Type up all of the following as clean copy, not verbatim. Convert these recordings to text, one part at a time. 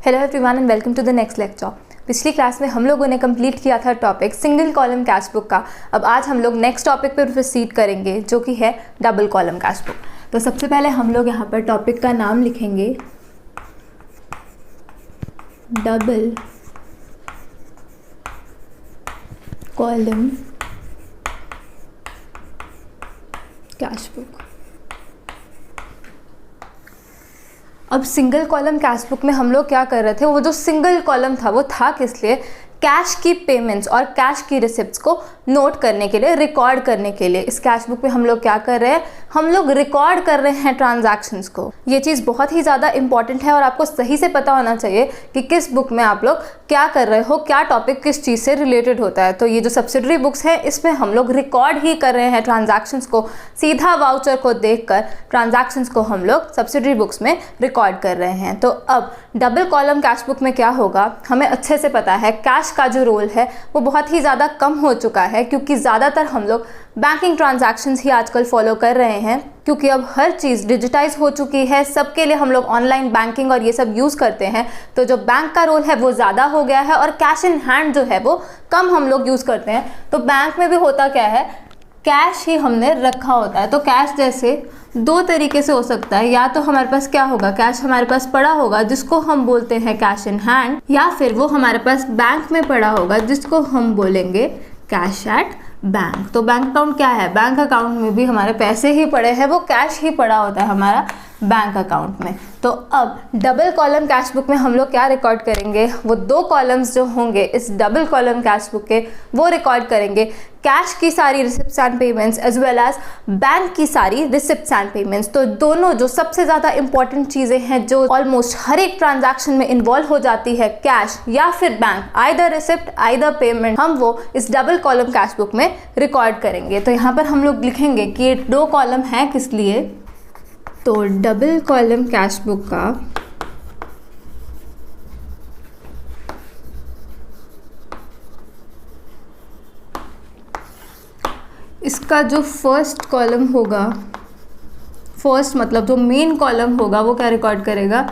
Hello everyone and welcome to the next lecture. पिछली class में हम लोगों ने कंप्लीट किया था topic single column cash book का। अब आज हम लोग नेक्स्ट टॉपिक पर प्रोसीड करेंगे जो कि है डबल कॉलम कैश बुक। तो सबसे पहले हम लोग यहाँ पर टॉपिक का नाम लिखेंगे डबल कॉलम कैश बुक। अब सिंगल कॉलम कैश बुक में हम लोग क्या कर रहे थे, वो जो सिंगल कॉलम था वो था किस लिए, कैश की पेमेंट्स और कैश की रिसिप्ट्स को नोट करने के लिए, रिकॉर्ड करने के लिए। इस कैश बुक में हम लोग क्या कर रहे हैं, हम लोग रिकॉर्ड कर रहे हैं ट्रांजैक्शंस को। ये चीज़ बहुत ही ज़्यादा इंपॉर्टेंट है और आपको सही से पता होना चाहिए कि किस बुक में आप लोग क्या कर रहे हो, क्या टॉपिक किस चीज़ से रिलेटेड होता है। तो ये जो सब्सिडरी बुक्स हैं इसमें हम लोग रिकॉर्ड ही कर रहे हैं ट्रांजैक्शंस को, सीधा वाउचर को देखकर ट्रांजैक्शंस को हम लोग सब्सिडरी बुक्स में रिकॉर्ड कर रहे हैं। तो अब डबल कॉलम कैश बुक में क्या होगा, हमें अच्छे से पता है कैश का जो रोल है वो बहुत ही ज़्यादा कम हो चुका है, क्योंकि ज़्यादातर हम लोग बैंकिंग ट्रांजैक्शंस ही आजकल फॉलो कर रहे हैं, क्योंकि अब हर चीज़ डिजिटाइज हो चुकी है। सबके लिए हम लोग ऑनलाइन बैंकिंग और ये सब यूज़ करते हैं। तो जो बैंक का रोल है वो ज़्यादा हो गया है और कैश इन हैंड जो है वो कम हम लोग यूज़ करते हैं। तो बैंक में भी होता क्या है, कैश ही हमने रखा होता है। तो कैश जैसे दो तरीके से हो सकता है, या तो हमारे पास क्या होगा, कैश हमारे पास पड़ा होगा जिसको हम बोलते हैं कैश इन हैंड, या फिर वो हमारे पास बैंक में पड़ा होगा जिसको हम बोलेंगे कैश एट बैंक। तो बैंक अकाउंट क्या है, बैंक अकाउंट में भी हमारे पैसे ही पड़े हैं, वो कैश ही पड़ा होता है हमारा बैंक अकाउंट में। तो अब डबल कॉलम कैश बुक में हम लोग क्या रिकॉर्ड करेंगे, वो दो कॉलम्स जो होंगे इस डबल कॉलम कैश बुक के वो रिकॉर्ड करेंगे कैश की सारी receipts and payments as well as bank की सारी रिसिप्ट्स एंड पेमेंट्स। तो दोनों जो सबसे ज़्यादा इंपॉर्टेंट चीज़ें हैं जो ऑलमोस्ट हर एक ट्रांजैक्शन में इन्वॉल्व हो जाती है, कैश या फिर bank, either receipt either payment, हम वो इस डबल कॉलम कैश बुक में रिकॉर्ड करेंगे। तो यहाँ पर हम लोग लिखेंगे कि ये दो कॉलम है किस लिए, तो डबल कॉलम कैश बुक का इसका जो फर्स्ट कॉलम होगा, फर्स्ट मतलब जो मेन कॉलम होगा वो क्या रिकॉर्ड करेगा,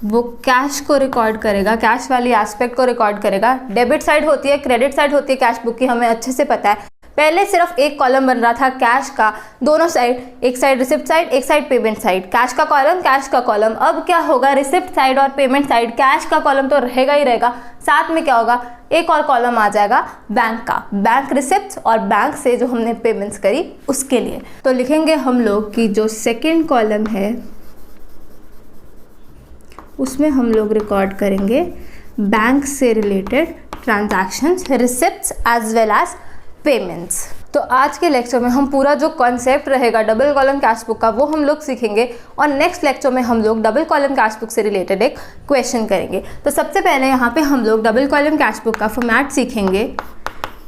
वो कैश को रिकॉर्ड करेगा, कैश वाली एस्पेक्ट को रिकॉर्ड करेगा। डेबिट साइड होती है, क्रेडिट साइड होती है कैश बुक की, हमें अच्छे से पता है। पहले सिर्फ एक कॉलम बन रहा था कैश का, दोनों साइड, एक साइड रिसिप्ट साइड एक साइड पेमेंट साइड, कैश का कॉलम कैश का कॉलम। अब क्या होगा, रिसिप्ट साइड और पेमेंट साइड, कैश का कॉलम तो रहेगा ही रहेगा, साथ में क्या होगा, एक और कॉलम आ जाएगा बैंक का, बैंक रिसिप्ट और बैंक से जो हमने पेमेंट्स करी उसके लिए। तो लिखेंगे हम लोग कि जो सेकेंड कॉलम है उसमें हम लोग रिकॉर्ड करेंगे बैंक से related transactions, receipts as well as payments. तो आज के लेक्चर में हम पूरा जो कॉन्सेप्ट रहेगा डबल कॉलम कैश बुक का वो हम लोग सीखेंगे और नेक्स्ट लेक्चर में हम लोग डबल कॉलम कैश बुक से रिलेटेड एक क्वेश्चन करेंगे। तो सबसे पहले यहाँ पे हम लोग डबल कॉलम कैश बुक का फॉर्मेट सीखेंगे।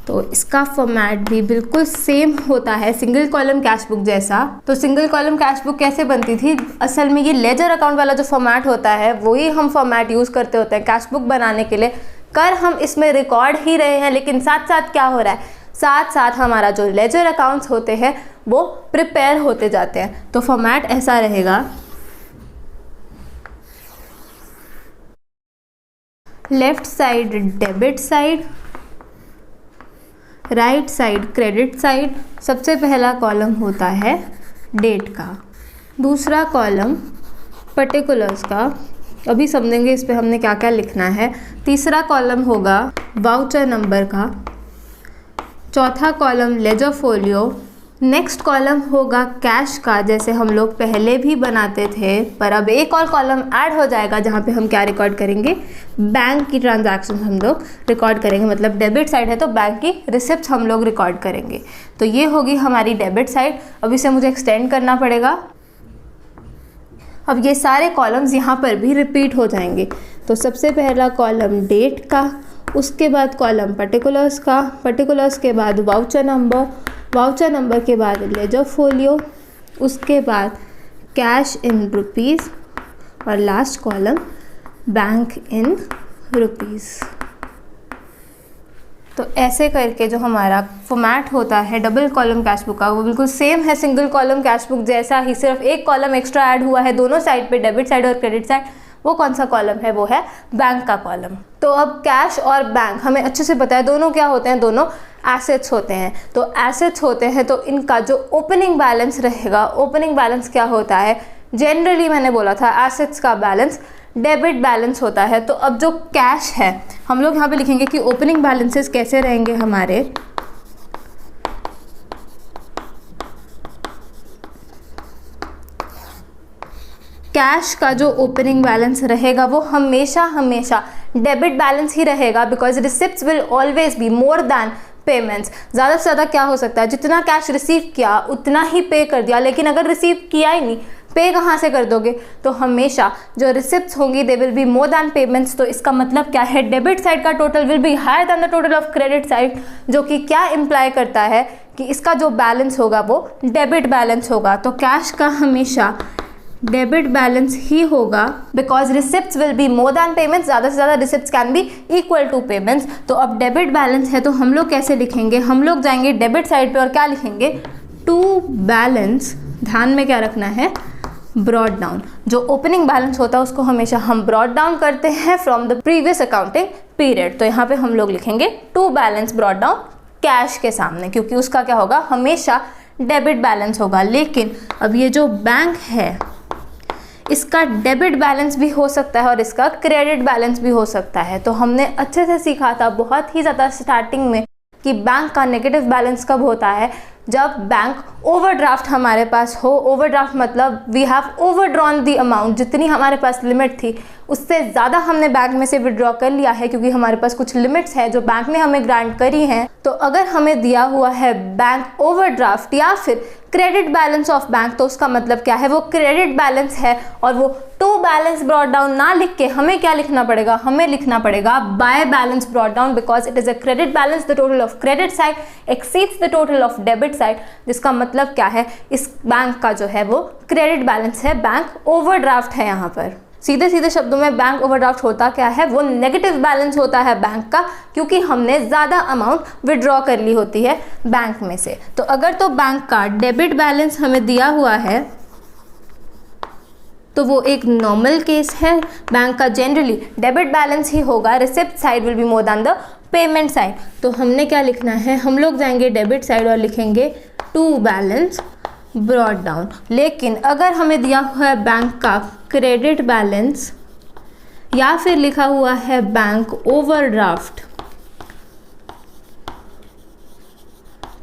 तो इसका फॉर्मेट भी बिल्कुल सेम होता है सिंगल कॉलम कैश बुक जैसा। तो सिंगल कॉलम कैश बुक कैसे बनती थी, असल में ये लेजर अकाउंट वाला जो फॉर्मेट होता है वही हम फॉर्मेट यूज़ करते होते हैं कैश बुक बनाने के लिए। कर हम इसमें रिकॉर्ड ही रहे हैं, लेकिन साथ साथ क्या हो रहा है, साथ साथ हमारा जो लेजर अकाउंट्स होते हैं वो प्रिपेयर होते जाते हैं। तो फॉर्मेट ऐसा रहेगा, left side debit side, right side credit side. सबसे पहला कॉलम होता है डेट का, दूसरा कॉलम पर्टिकुलर्स का, अभी समझेंगे इस पे हमने क्या क्या लिखना है। तीसरा कॉलम होगा वाउचर नंबर का, चौथा column ledger folio, next column होगा कैश का जैसे हम लोग पहले भी बनाते थे, पर अब एक और कॉलम ऐड हो जाएगा जहाँ पे हम क्या रिकॉर्ड करेंगे, बैंक की ट्रांजैक्शन हम लोग रिकॉर्ड करेंगे। मतलब डेबिट साइड है तो बैंक की रिसिप्ट हम लोग रिकॉर्ड करेंगे। तो ये होगी हमारी डेबिट साइड। अब इसे मुझे एक्सटेंड करना पड़ेगा। अब ये सारे कॉलम्स यहाँ पर भी रिपीट हो जाएंगे। तो सबसे पहला कॉलम डेट का, उसके बाद कॉलम पर्टिकुलर्स का, पर्टिकुलर्स के बाद वाउचर नंबर, वाउचर नंबर के बाद लेजर फोलियो, उसके बाद कैश इन रुपीज़ और last column bank in rupees. तो ऐसे करके जो हमारा फॉर्मेट होता है डबल कॉलम कैश बुक का वो बिल्कुल सेम है सिंगल कॉलम कैश बुक जैसा ही, सिर्फ एक कॉलम एक्स्ट्रा ऐड हुआ है दोनों साइड पे, डेबिट साइड और क्रेडिट साइड। वो कौन सा कॉलम है, वो है बैंक का कॉलम। तो अब कैश और बैंक हमें अच्छे से पता है दोनों क्या होते हैं, दोनों एसेट्स होते हैं। तो एसेट्स होते हैं तो इनका जो ओपनिंग बैलेंस रहेगा, ओपनिंग बैलेंस क्या होता है, जनरली मैंने बोला था एसेट्स का बैलेंस डेबिट बैलेंस होता है। तो अब जो कैश है हम लोग यहाँ पे लिखेंगे कि ओपनिंग बैलेंसेस कैसे रहेंगे हमारे, कैश का जो ओपनिंग बैलेंस रहेगा वो हमेशा हमेशा डेबिट बैलेंस ही रहेगा, because receipts will always be more than payments. ज़्यादा से ज़्यादा क्या हो सकता है, जितना कैश रिसीव किया उतना ही पे कर दिया, लेकिन अगर रिसीव किया ही नहीं, पे कहाँ से कर दोगे। तो हमेशा जो रिसिप्ट्स होंगी they will be more than payments. तो इसका मतलब क्या है, डेबिट साइड का total will be higher than the total of credit side, जो कि क्या इम्प्लाई करता है कि इसका जो बैलेंस होगा वो डेबिट बैलेंस होगा। तो कैश का हमेशा डेबिट बैलेंस ही होगा, because receipts will be more than payments, ज़्यादा से ज़्यादा receipts can be equal to payments. तो अब डेबिट बैलेंस है तो हम लोग कैसे लिखेंगे, हम लोग जाएंगे डेबिट साइड पे और क्या लिखेंगे, टू बैलेंस। ध्यान में क्या रखना है, ब्रॉड डाउन। जो ओपनिंग बैलेंस होता है उसको हमेशा हम ब्रॉड डाउन करते हैं from the previous accounting period. तो यहाँ पे हम लोग लिखेंगे to balance brought down cash के सामने, क्योंकि उसका क्या होगा, हमेशा डेबिट बैलेंस होगा। लेकिन अब ये जो बैंक है इसका डेबिट बैलेंस भी हो सकता है और इसका क्रेडिट बैलेंस भी हो सकता है। तो हमने अच्छे से सीखा था बहुत ही ज़्यादा स्टार्टिंग में कि बैंक का नेगेटिव बैलेंस कब होता है, जब बैंक ओवरड्राफ्ट हमारे पास हो। ओवरड्राफ्ट मतलब we have overdrawn the amount, जितनी हमारे पास लिमिट थी उससे ज़्यादा हमने बैंक में से विड्रॉ कर लिया है, क्योंकि हमारे पास कुछ लिमिट्स हैं जो बैंक ने हमें ग्रांट करी हैं। तो अगर हमें दिया हुआ है बैंक ओवरड्राफ्ट या फिर क्रेडिट बैलेंस ऑफ बैंक, तो उसका मतलब क्या है, वो क्रेडिट बैलेंस है। और वो टू बैलेंस ब्रॉट डाउन ना लिख के हमें क्या लिखना पड़ेगा, हमें लिखना पड़ेगा by balance brought down, because it is a credit balance, the total of credit side exceeds the total of debit side. जिसका मतलब क्या है, इस बैंक का जो है वो क्रेडिट बैलेंस है, बैंक ओवरड्राफ्ट है। यहाँ पर सीधे सीधे शब्दों में बैंक ओवरड्राफ्ट होता क्या है, वो नेगेटिव बैलेंस होता है बैंक का, क्योंकि हमने ज़्यादा अमाउंट विड्रॉ कर ली होती है बैंक में से। तो अगर तो बैंक का डेबिट बैलेंस हमें दिया हुआ है तो वो एक नॉर्मल केस है, बैंक का जनरली डेबिट बैलेंस ही होगा, receipt side will be more then the payment side. तो हमने क्या लिखना है, हम लोग जाएंगे डेबिट साइड और लिखेंगे टू बैलेंस ब्रॉट डाउन। लेकिन अगर हमें दिया हुआ है बैंक का क्रेडिट बैलेंस या फिर लिखा हुआ है बैंक ओवरड्राफ्ट,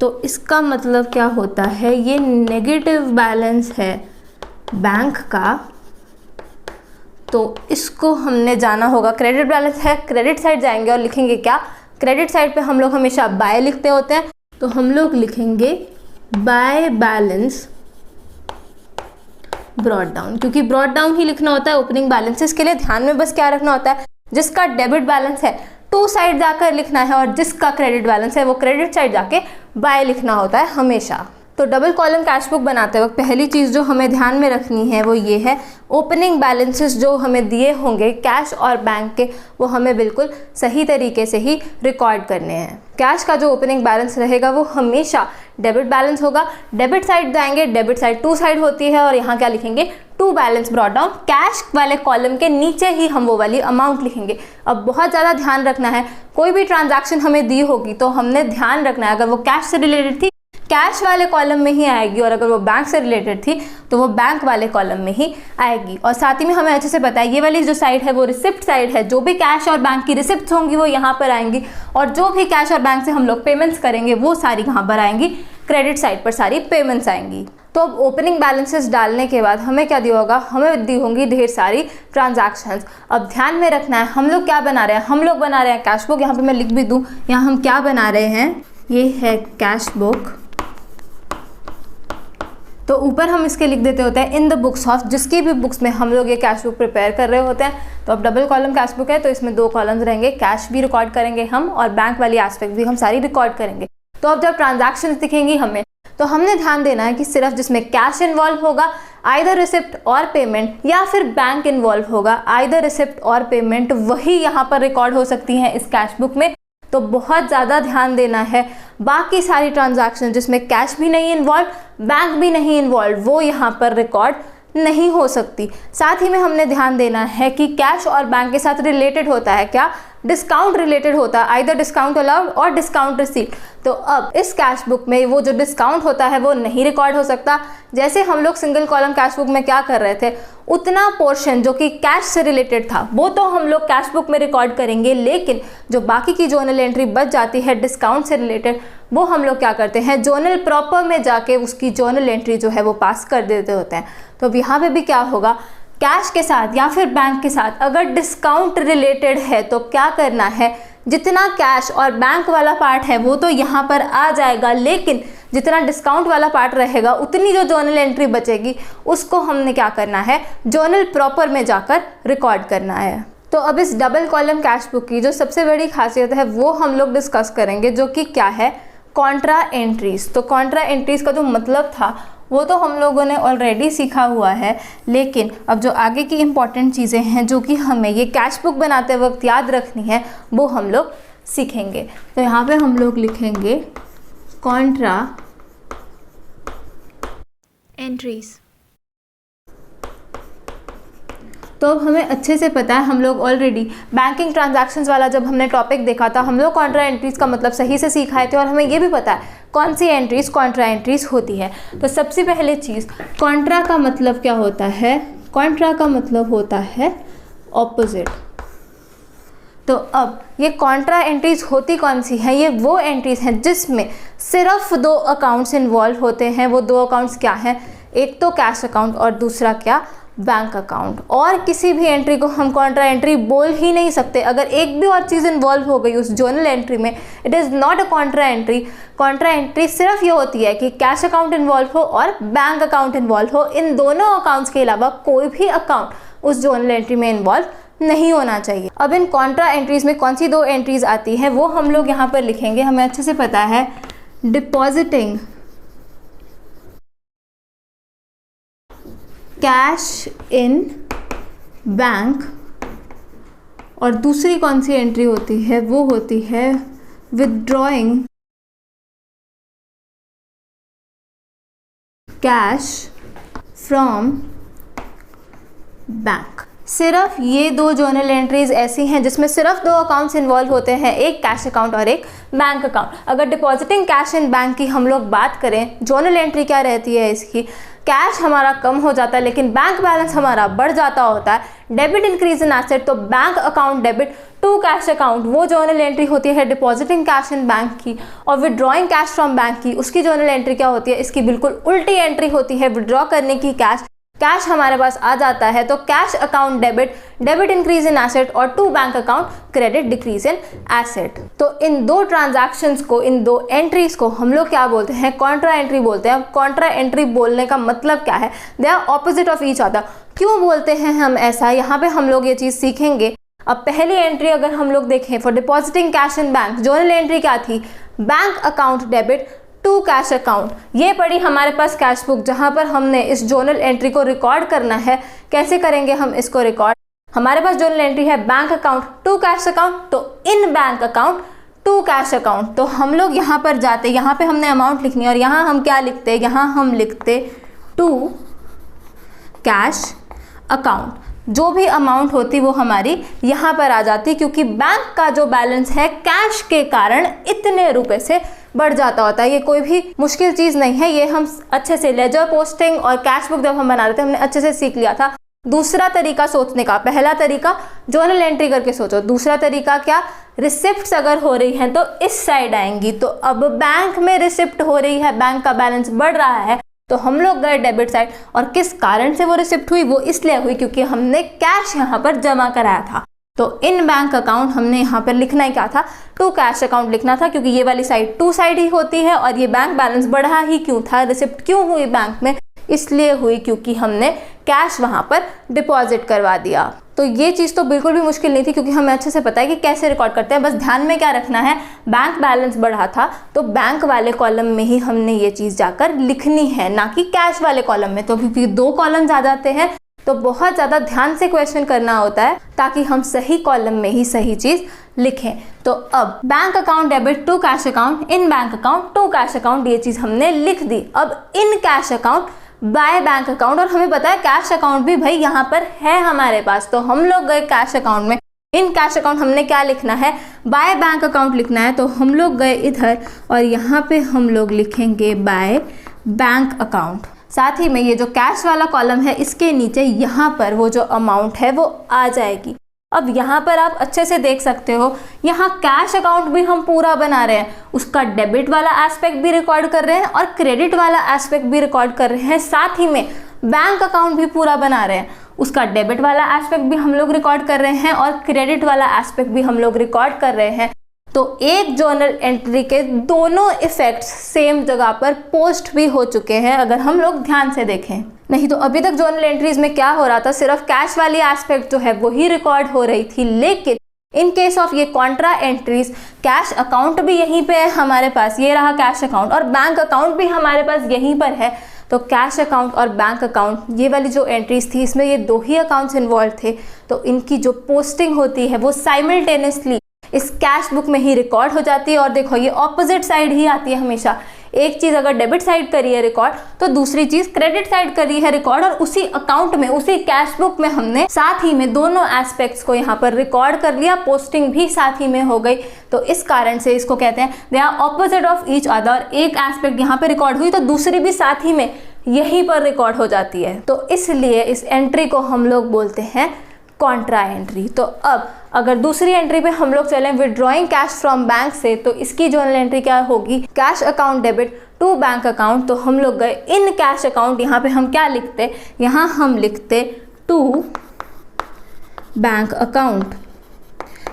तो इसका मतलब क्या होता है, ये नेगेटिव बैलेंस है बैंक का। तो इसको हमने जाना होगा, क्रेडिट बैलेंस है, क्रेडिट साइड जाएंगे और लिखेंगे क्या, क्रेडिट साइड पे हम लोग हमेशा बाय लिखते होते हैं, तो हम लोग लिखेंगे बाय बैलेंस ब्रॉट डाउन, क्योंकि ब्रॉट डाउन ही लिखना होता है ओपनिंग बैलेंसेस के लिए। ध्यान में बस क्या रखना होता है, जिसका डेबिट बैलेंस है टू साइड जाकर लिखना है और जिसका क्रेडिट बैलेंस है वो क्रेडिट साइड जाके बाय लिखना होता है हमेशा। तो डबल कॉलम कैश बुक बनाते वक्त पहली चीज़ जो हमें ध्यान में रखनी है वो ये है, ओपनिंग बैलेंसेस जो हमें दिए होंगे कैश और बैंक के, वो हमें बिल्कुल सही तरीके से ही रिकॉर्ड करने हैं। कैश का जो ओपनिंग बैलेंस रहेगा वो हमेशा डेबिट बैलेंस होगा। डेबिट साइड जाएंगे, डेबिट साइड टू साइड होती है और यहाँ क्या लिखेंगे, to balance brought down. Cash वाले कॉलम के नीचे ही हम वो वाली अमाउंट लिखेंगे। अब बहुत ज़्यादा ध्यान रखना है, कोई भी ट्रांजैक्शन हमें दी होगी तो हमने ध्यान रखना है, अगर वो कैश से रिलेटेड थी कैश वाले कॉलम में ही आएगी और अगर वो बैंक से रिलेटेड थी तो वो बैंक वाले कॉलम में ही आएगी। और साथ ही में हमें अच्छे से पता है ये वाली जो साइड है वो रिसिप्ट साइड है, जो भी कैश और बैंक की रिसिप्ट होंगी वो यहाँ पर आएंगी और जो भी कैश और बैंक से हम लोग पेमेंट्स करेंगे वो सारी कहाँ पर आएंगी, क्रेडिट साइड पर सारी पेमेंट्स आएंगी। तो अब ओपनिंग बैलेंसेस डालने के बाद हमें क्या दिया होगा, हमें दी होंगी ढेर सारी ट्रांजैक्शंस। अब ध्यान में रखना है हम लोग क्या बना रहे हैं, हम लोग बना रहे हैं कैश बुक। यहाँ पे मैं लिख भी दूँ, यहाँ हम क्या बना रहे हैं, ये है कैश बुक। तो ऊपर हम इसके लिख देते होते हैं इन द बुक्स ऑफ, जिसकी भी बुक्स में हम लोग ये कैश बुक प्रिपेयर कर रहे होते हैं। तो अब डबल कॉलम कैश बुक है तो इसमें दो कॉलम्स रहेंगे, कैश भी रिकॉर्ड करेंगे हम और बैंक वाली एस्पेक्ट भी हम सारी रिकॉर्ड करेंगे। तो अब जब ट्रांजैक्शंस दिखेंगी हमें, तो हमने ध्यान देना है कि सिर्फ जिसमें कैश इन्वॉल्व होगा आइदर रिसिप्ट और पेमेंट, या फिर बैंक इन्वॉल्व होगा आइदर रिसिप्ट और पेमेंट, वही यहाँ पर रिकॉर्ड हो सकती हैं इस कैश बुक में। तो बहुत ज़्यादा ध्यान देना है, बाकी सारी ट्रांजैक्शन जिसमें कैश भी नहीं इन्वॉल्व, बैंक भी नहीं इन्वॉल्व, वो यहाँ पर रिकॉर्ड नहीं हो सकती। साथ ही में हमने ध्यान देना है कि कैश और बैंक के साथ रिलेटेड होता है क्या, डिस्काउंट रिलेटेड होता है, आइदर डिस्काउंट अलाउड और डिस्काउंट रिसीव्ड। तो अब इस कैश बुक में वो जो डिस्काउंट होता है वो नहीं रिकॉर्ड हो सकता। जैसे हम लोग सिंगल कॉलम कैश बुक में क्या कर रहे थे, उतना पोर्शन जो कि कैश से रिलेटेड था वो तो हम लोग कैश बुक में रिकॉर्ड करेंगे, लेकिन जो बाकी की जर्नल एंट्री बच जाती है डिस्काउंट से रिलेटेड, वो हम लोग क्या करते हैं, जर्नल प्रॉपर में जाके उसकी जर्नल एंट्री जो है वो पास कर देते होते हैं। तो अब यहाँ पे भी क्या होगा, कैश के साथ या फिर बैंक के साथ अगर डिस्काउंट रिलेटेड है तो क्या करना है, जितना कैश और बैंक वाला पार्ट है वो तो यहाँ पर आ जाएगा, लेकिन जितना डिस्काउंट वाला पार्ट रहेगा उतनी जो जर्नल एंट्री बचेगी उसको हमने क्या करना है, जर्नल प्रॉपर में जाकर रिकॉर्ड करना है। तो अब इस डबल कॉलम कैश बुक की जो सबसे बड़ी खासियत है वो हम लोग डिस्कस करेंगे, जो कि क्या है, कॉन्ट्रा एंट्रीज। तो कॉन्ट्रा एंट्रीज का जो मतलब था वो तो हम लोगों ने ऑलरेडी सीखा हुआ है, लेकिन अब जो आगे की इम्पॉर्टेंट चीज़ें हैं जो कि हमें ये कैश बुक बनाते वक्त याद रखनी है वो हम लोग सीखेंगे। तो यहाँ पे हम लोग लिखेंगे कॉन्ट्रा एंट्रीज। तो अब हमें अच्छे से पता है, हम लोग ऑलरेडी बैंकिंग ट्रांजैक्शंस वाला जब हमने टॉपिक देखा था हम लोग कॉन्ट्रा एंट्रीज का मतलब सही से सीखाए थे, और हमें ये भी पता है कौन सी एंट्रीज कॉन्ट्रा एंट्रीज होती है। तो सबसे पहले चीज़, कॉन्ट्रा का मतलब क्या होता है, कॉन्ट्रा का मतलब होता है ऑपोजिट। तो अब ये कॉन्ट्रा एंट्रीज होती कौन सी है, ये वो एंट्रीज हैं जिसमें सिर्फ दो अकाउंट्स इन्वॉल्व होते हैं। वो दो अकाउंट्स क्या हैं, एक तो कैश अकाउंट और दूसरा क्या, बैंक अकाउंट। और किसी भी एंट्री को हम कॉन्ट्रा एंट्री बोल ही नहीं सकते। अगर एक भी और चीज़ इन्वॉल्व हो गई उस जर्नल एंट्री में, it is not a Contra entry. Contra entry सिर्फ ये होती है कि कैश अकाउंट इन्वॉल्व हो और बैंक अकाउंट इन्वॉल्व हो। इन दोनों अकाउंट्स के अलावा कोई भी अकाउंट उस जर्नल एंट्री में इन्वॉल्व नहीं होना चाहिए। अब इन कॉन्ट्रा एंट्रीज में कौन सी दो एंट्रीज आती हैं वो हम लोग यहाँ पर लिखेंगे। हमें अच्छे से पता है, डिपॉजिटिंग कैश इन बैंक, और दूसरी कौन सी एंट्री होती है, वो होती है विदड्रॉइंग कैश फ्रॉम बैंक। सिर्फ ये दो जर्नल एंट्रीज ऐसी हैं जिसमें सिर्फ दो अकाउंट्स इन्वॉल्व होते हैं, एक कैश अकाउंट और एक बैंक अकाउंट। अगर डिपॉजिटिंग कैश इन बैंक की हम लोग बात करें, जर्नल एंट्री क्या रहती है इसकी, कैश हमारा कम हो जाता है लेकिन बैंक बैलेंस हमारा बढ़ जाता होता है। डेबिट इंक्रीज इन एसेट, तो bank account debit to cash account, वो जर्नल एंट्री होती है डिपॉजिटिंग कैश इन बैंक की। और विड्रॉइंग कैश फ्रॉम बैंक की, उसकी जर्नल एंट्री क्या होती है, इसकी बिल्कुल उल्टी एंट्री होती है, विड्रॉ करने की कैश। कैश हमारे पास आ जाता है तो cash account debit, debit increase in asset, और to bank account credit decrease in asset. तो इन दो ट्रांजैक्शंस को, इन दो एंट्रीज को हम लोग क्या बोलते हैं, कॉन्ट्रा एंट्री बोलते हैं। कॉन्ट्रा एंट्री बोलने का मतलब क्या है, they are opposite of each other. क्यों बोलते हैं हम ऐसा, यहाँ पे हम लोग ये चीज़ सीखेंगे। अब पहली एंट्री अगर हम लोग देखें, for depositing cash in bank, journal entry क्या थी, bank account debit to cash account. ये पड़ी हमारे पास कैश बुक, जहाँ पर हमने इस जर्नल एंट्री को रिकॉर्ड करना है। कैसे करेंगे हम इसको रिकॉर्ड, हमारे पास जर्नल एंट्री है bank account to cash account, तो इन bank account to cash account. तो हम लोग यहाँ पर जाते, यहाँ पे हमने अमाउंट लिखनी है और यहाँ हम क्या लिखते, यहाँ हम लिखते टू कैश अकाउंट। जो भी अमाउंट होती वो हमारी यहाँ पर आ जाती, क्योंकि बैंक का जो बैलेंस है कैश के कारण इतने रुपए से बढ़ जाता होता है। ये कोई भी मुश्किल चीज़ नहीं है, ये हम अच्छे से लेजर पोस्टिंग और कैश बुक जब हम बना रहे थे हमने अच्छे से सीख लिया था। दूसरा तरीका सोचने का, पहला तरीका जर्नल एंट्री करके सोचो, दूसरा तरीका क्या, रिसिप्ट्स अगर हो रही हैं तो इस साइड आएंगी। तो अब बैंक में रिसिप्ट हो रही है, बैंक का बैलेंस बढ़ रहा है, तो हम लोग गए डेबिट साइड। और किस कारण से वो रिसिप्ट हुई, वो इसलिए हुई क्योंकि हमने कैश यहाँ पर जमा कराया था। तो इन बैंक अकाउंट हमने यहाँ पर लिखना ही क्या था, टू कैश अकाउंट लिखना था, क्योंकि ये वाली साइड टू साइड ही होती है। और ये बैंक बैलेंस बढ़ा ही क्यों था, रिसिप्ट क्यों हुई बैंक में, इसलिए हुई क्योंकि हमने कैश वहाँ पर डिपॉजिट करवा दिया। तो ये चीज़ तो बिल्कुल भी मुश्किल नहीं थी, क्योंकि हमें अच्छे से पता है कि कैसे रिकॉर्ड करते हैं। बस ध्यान में क्या रखना है, बैंक बैलेंस बढ़ा था तो बैंक वाले कॉलम में ही हमने ये चीज़ जाकर लिखनी है, ना कि कैश वाले कॉलम में। तो क्योंकि दो कॉलम्स आ जाते हैं तो बहुत ज़्यादा ध्यान से क्वेश्चन करना होता है ताकि हम सही कॉलम में ही सही चीज़ लिखें। तो अब bank account debit to cash account, in bank account to cash account, ये चीज़ हमने लिख दी। अब in cash account by bank account, और हमें पता है कैश अकाउंट भी भाई यहाँ पर है हमारे पास, तो हम लोग गए कैश अकाउंट में। इन कैश अकाउंट हमने क्या लिखना है, बाय बैंक अकाउंट लिखना है, तो हम लोग गए इधर और यहाँ पे हम लोग लिखेंगे बाय बैंक अकाउंट। साथ ही में ये जो कैश वाला कॉलम है इसके नीचे यहाँ पर वो जो अमाउंट है वो आ जाएगी। अब यहाँ पर आप अच्छे से देख सकते हो, यहाँ कैश अकाउंट भी हम पूरा बना रहे हैं, उसका डेबिट वाला एस्पेक्ट भी रिकॉर्ड कर रहे हैं और क्रेडिट वाला एस्पेक्ट भी रिकॉर्ड कर रहे हैं। साथ ही में बैंक अकाउंट भी पूरा बना रहे हैं, उसका डेबिट वाला एस्पेक्ट भी हम लोग रिकॉर्ड कर रहे हैं और क्रेडिट वाला एस्पेक्ट भी हम लोग रिकॉर्ड कर रहे हैं। तो एक जर्नल एंट्री के दोनों इफेक्ट्स सेम जगह पर पोस्ट भी हो चुके हैं, अगर हम लोग ध्यान से देखें। नहीं तो अभी तक जर्नल एंट्रीज में क्या हो रहा था, सिर्फ कैश वाली एस्पेक्ट जो है वही रिकॉर्ड हो रही थी, लेकिन इन केस ऑफ ये कॉन्ट्रा एंट्रीज कैश अकाउंट भी यहीं पे है हमारे पास, ये रहा कैश अकाउंट, और बैंक अकाउंट भी हमारे पास यहीं पर है। तो कैश अकाउंट और बैंक अकाउंट ये वाली जो एंट्रीज थी इसमें ये दो ही अकाउंट्स इन्वॉल्व थे, तो इनकी जो पोस्टिंग होती है वो साइमल्टेनियसली इस कैश बुक में ही रिकॉर्ड हो जाती है। और देखो ये ऑपोजिट साइड ही आती है हमेशा, एक चीज़ अगर डेबिट साइड करी है रिकॉर्ड तो दूसरी चीज़ क्रेडिट साइड करी है रिकॉर्ड, और उसी अकाउंट में उसी कैश बुक में हमने साथ ही में दोनों एस्पेक्ट्स को यहाँ पर रिकॉर्ड कर लिया, पोस्टिंग भी साथ ही में हो गई। तो इस कारण से इसको कहते हैं they are opposite of each other, एक एस्पेक्ट यहाँ पे रिकॉर्ड हुई तो दूसरी भी साथ ही में यहीं पर रिकॉर्ड हो जाती है, तो इसलिए इस एंट्री को हम लोग बोलते हैं कॉन्ट्रा एंट्री। तो अब अगर दूसरी एंट्री पे हम लोग चलें विड्रॉइंग कैश फ्रॉम बैंक से, तो इसकी जर्नल एंट्री क्या होगी, cash account debit to bank account. तो हम लोग गए इन कैश अकाउंट, यहाँ पे हम क्या लिखते, यहाँ हम लिखते टू बैंक अकाउंट।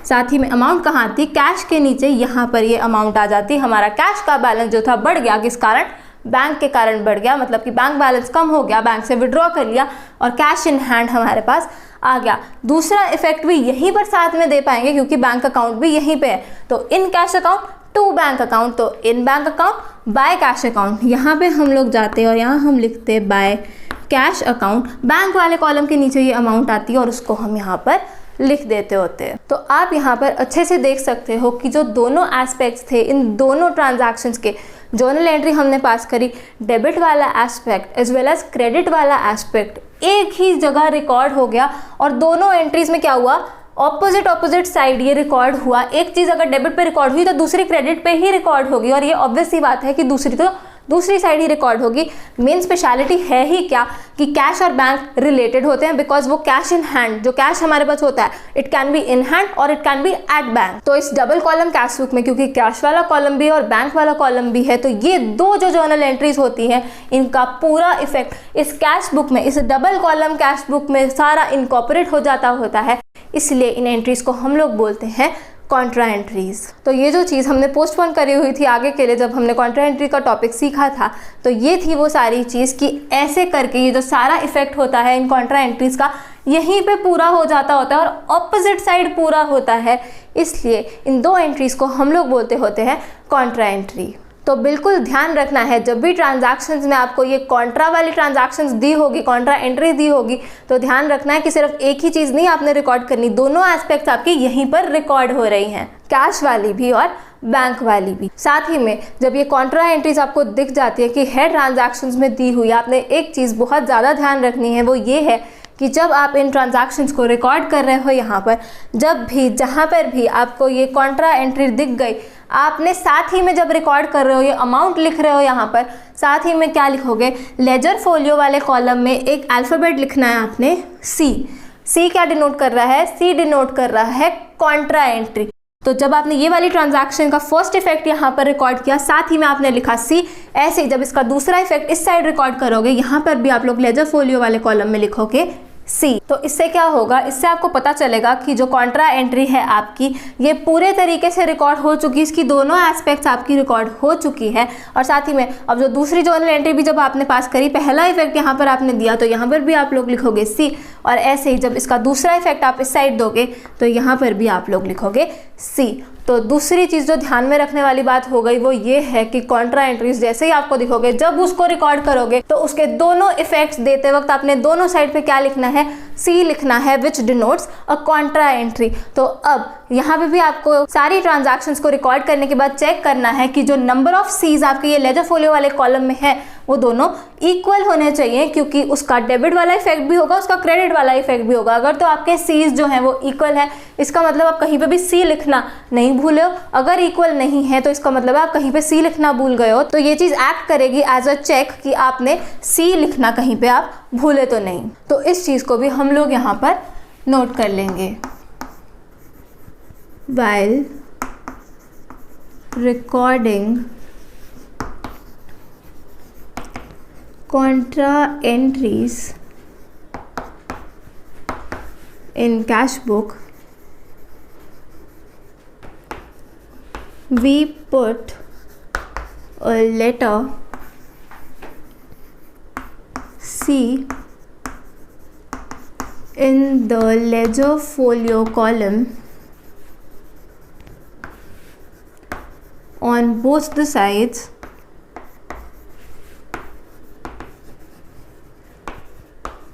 साथ ही में अमाउंट कहाँ आती, कैश के नीचे यहाँ पर ये अमाउंट आ जाती। हमारा कैश का बैलेंस जो था बढ़ गया, किस कारण, बैंक के कारण बढ़ गया, मतलब कि बैंक बैलेंस कम हो गया, बैंक से विड्रॉ कर लिया और कैश इन हैंड हमारे पास आ गया। दूसरा इफेक्ट भी यहीं पर साथ में दे पाएंगे क्योंकि बैंक अकाउंट भी यहीं पे है, तो इन cash account to bank account, तो इन bank account by cash account. यहाँ पे हम लोग जाते और यहाँ हम लिखते बाय कैश अकाउंट, बैंक वाले कॉलम के नीचे ये अमाउंट आती है और उसको हम यहाँ पर लिख देते होते हैं। तो आप यहाँ पर अच्छे से देख सकते हो कि जो दोनों एस्पेक्ट्स थे इन दोनों ट्रांजैक्शंस के, जर्नल एंट्री हमने पास करी, डेबिट वाला aspect as well as credit वाला एस्पेक्ट एक ही जगह रिकॉर्ड हो गया, और दोनों एंट्रीज में क्या हुआ, ऑपोजिट साइड ये रिकॉर्ड हुआ। एक चीज़ अगर डेबिट पे रिकॉर्ड हुई तो दूसरी क्रेडिट पे ही रिकॉर्ड होगी, और ये ऑब्वियस सी बात है कि दूसरी साइड ही रिकॉर्ड होगी। मेन स्पेशलिटी है ही क्या कि कैश और बैंक रिलेटेड होते हैं, बिकॉज वो कैश इन हैंड, जो कैश हमारे पास होता है it can be in hand और it can be at bank. तो इस डबल कॉलम कैश बुक में क्योंकि कैश वाला कॉलम भी और बैंक वाला कॉलम भी है, तो ये दो जो जर्नल एंट्रीज होती हैं इनका पूरा इफेक्ट इस कैश बुक में, इस डबल कॉलम कैश बुक में सारा इनकॉर्पोरेट हो जाता होता है, इसलिए इन एंट्रीज को हम लोग बोलते हैं कॉन्ट्रा एंट्रीज। तो ये जो चीज़ हमने पोस्टपोन करी हुई थी आगे के लिए, जब हमने कॉन्ट्रा एंट्री का टॉपिक सीखा था, तो ये थी वो सारी चीज़ कि ऐसे करके ये जो सारा इफेक्ट होता है इन कॉन्ट्रा एंट्रीज का यहीं पे पूरा हो जाता होता है और ऑपोजिट साइड पूरा होता है, इसलिए इन दो एंट्रीज को हम लोग बोलते होते हैं कॉन्ट्रा एंट्री। तो बिल्कुल ध्यान रखना है, जब भी ट्रांजैक्शंस में आपको ये कॉन्ट्रा वाली ट्रांजैक्शंस दी होगी, कॉन्ट्रा एंट्री दी होगी, तो ध्यान रखना है कि सिर्फ एक ही चीज़ नहीं आपने रिकॉर्ड करनी, दोनों एस्पेक्ट्स आपकी यहीं पर रिकॉर्ड हो रही हैं, कैश वाली भी और बैंक वाली भी। साथ ही में जब ये कॉन्ट्रा एंट्रीज आपको दिख जाती है कि है ट्रांजैक्शंस में दी हुई, आपने एक चीज़ बहुत ज़्यादा ध्यान रखनी है, वो ये है कि जब आप इन ट्रांजैक्शंस को रिकॉर्ड कर रहे हो यहाँ पर, जब भी जहाँ पर भी आपको ये कॉन्ट्रा एंट्री दिख गई, आपने साथ ही में जब रिकॉर्ड कर रहे हो, ये अमाउंट लिख रहे हो यहाँ पर, साथ ही में क्या लिखोगे, लेजर फोलियो वाले कॉलम में एक अल्फ़ाबेट लिखना है आपने सी क्या डिनोट कर रहा है, सी डिनोट कर रहा है कॉन्ट्रा एंट्री। तो जब आपने ये वाली ट्रांजैक्शन का फर्स्ट इफेक्ट यहाँ पर रिकॉर्ड किया, साथ ही में आपने लिखा सी, ऐसे ही जब इसका दूसरा इफेक्ट इस साइड रिकॉर्ड करोगे, यहाँ पर भी आप लोग लेजर फोलियो वाले कॉलम में लिखोगे सी। तो इससे क्या होगा, इससे आपको पता चलेगा कि जो कॉन्ट्रा एंट्री है आपकी, ये पूरे तरीके से रिकॉर्ड हो चुकी है, इसकी दोनों एस्पेक्ट्स आपकी रिकॉर्ड हो चुकी है। और साथ ही में अब जो दूसरी जर्नल एंट्री भी जब आपने पास करी, पहला इफेक्ट यहाँ पर आपने दिया, तो यहाँ पर भी आप लोग लिखोगे सी, और ऐसे ही जब इसका दूसरा इफेक्ट आप इस साइड दोगे तो यहाँ पर भी आप लोग लिखोगे सी। तो दूसरी चीज़ जो ध्यान में रखने वाली बात हो गई वो ये है कि कॉन्ट्रा एंट्रीज जैसे ही आपको दिखोगे, जब उसको रिकॉर्ड करोगे तो उसके दोनों इफेक्ट्स देते वक्त आपने दोनों साइड पे क्या लिखना है, सी लिखना है विच डिनोट्स अ कॉन्ट्रा एंट्री। तो अब यहाँ पे भी आपको सारी ट्रांजैक्शंस को रिकॉर्ड करने के बाद चेक करना है कि जो नंबर ऑफ सीज आपके ये लेजर फोलियो वाले कॉलम में है वो दोनों इक्वल होने चाहिए, क्योंकि उसका डेबिट वाला इफेक्ट भी होगा, उसका क्रेडिट वाला इफेक्ट भी होगा। अगर तो आपके सीज जो हैं वो इक्वल है, इसका मतलब आप कहीं पे भी सी लिखना नहीं भूले हो। अगर इक्वल नहीं है तो इसका मतलब आप कहीं पे सी लिखना भूल गए हो, तो ये चीज़ एक्ट करेगी एज अ चेक कि आपने सी लिखना कहीं पे आप भूले तो नहीं। तो इस चीज़ को भी हम लोग यहाँ पर नोट कर लेंगे। while recording contra entries in cash book, we put a letter C in the ledger folio column on both the sides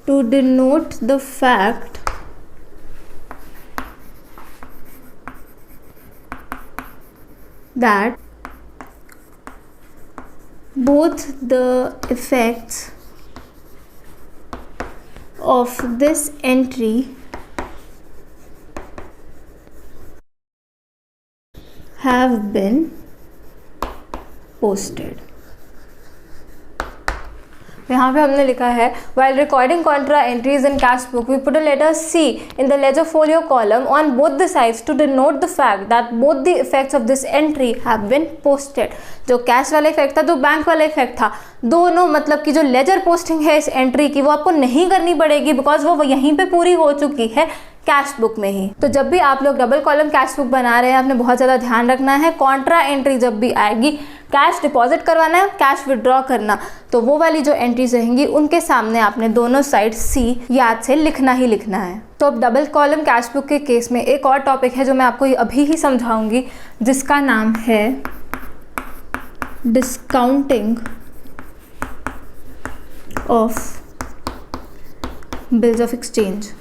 to denote the fact that both the effects of this entry have been posted। यहाँ पे हमने लिखा है while recording contra entries in cash book we put a letter C in the ledger folio column on both the sides to denote the fact that both the effects of this entry have been posted। जो cash वाला effect था, जो bank वाला effect था, दोनों मतलब कि जो लेजर पोस्टिंग है इस एंट्री की वो आपको नहीं करनी पड़ेगी, बिकॉज वो यहीं पे पूरी हो चुकी है कैश बुक में ही। तो जब भी आप लोग डबल कॉलम कैश बुक बना रहे हैं आपने बहुत ज़्यादा ध्यान रखना है, कॉन्ट्रा एंट्री जब भी आएगी, कैश डिपॉजिट करवाना है, कैश विड्रॉ करना, तो वो वाली जो एंट्रीज रहेंगी उनके सामने आपने दोनों साइड सी याद से लिखना ही लिखना है। तो अब डबल कॉलम कैश बुक के केस में एक और टॉपिक है जो मैं आपको अभी ही समझाऊंगी, जिसका नाम है discounting of bills of exchange.